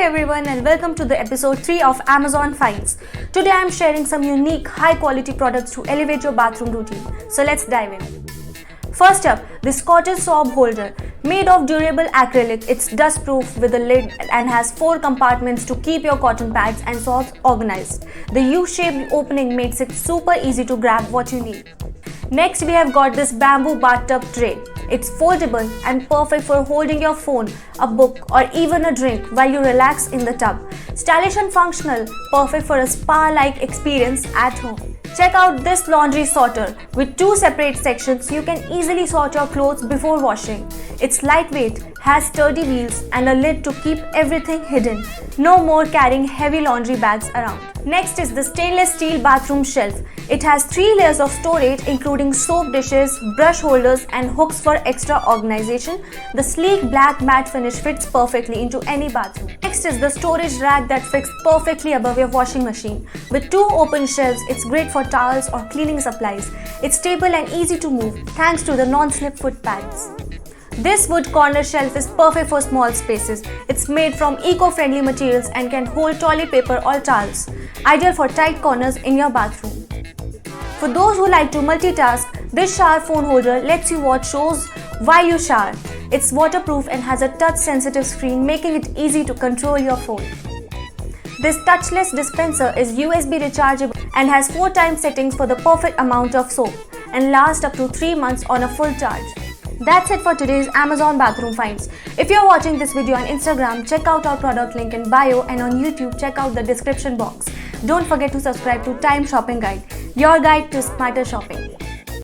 everyone and welcome to the episode 3 of Amazon Finds. Today I am sharing some unique high quality products to elevate your bathroom routine. So let's dive in. First up, this cotton swab holder. Made of durable acrylic, it's dust proof with a lid and has 4 compartments to keep your cotton pads and swabs organized. The U-shaped opening makes it super easy to grab what you need. Next we have got this bamboo bathtub tray. It's foldable and perfect for holding your phone, a book or even a drink while you relax in the tub. Stylish and functional, perfect for a spa-like experience at home. Check out this laundry sorter. With 2 separate sections, you can easily sort your clothes before washing. It's lightweight, has sturdy wheels and a lid to keep everything hidden. No more carrying heavy laundry bags around. Next is the stainless steel bathroom shelf. It has 3 layers of storage including soap dishes, brush holders and hooks for extra organization. The sleek black matte finish fits perfectly into any bathroom. Next is the storage rack that fits perfectly above your washing machine. With 2 open shelves, it's great for towels or cleaning supplies. It's stable and easy to move thanks to the non-slip foot pads. This wood corner shelf is perfect for small spaces. It's made from eco-friendly materials and can hold toilet paper or towels. Ideal for tight corners in your bathroom. For those who like to multitask, this shower phone holder lets you watch shows while you shower. It's waterproof and has a touch-sensitive screen, making it easy to control your phone. This touchless dispenser is USB rechargeable and has 4 time settings for the perfect amount of soap and lasts up to 3 months on a full charge. That's it for today's Amazon bathroom finds. If you're watching this video on Instagram, check out our product link in bio, and on YouTube, check out the description box. Don't forget to subscribe to Time Shopping Guide, your guide to smarter shopping.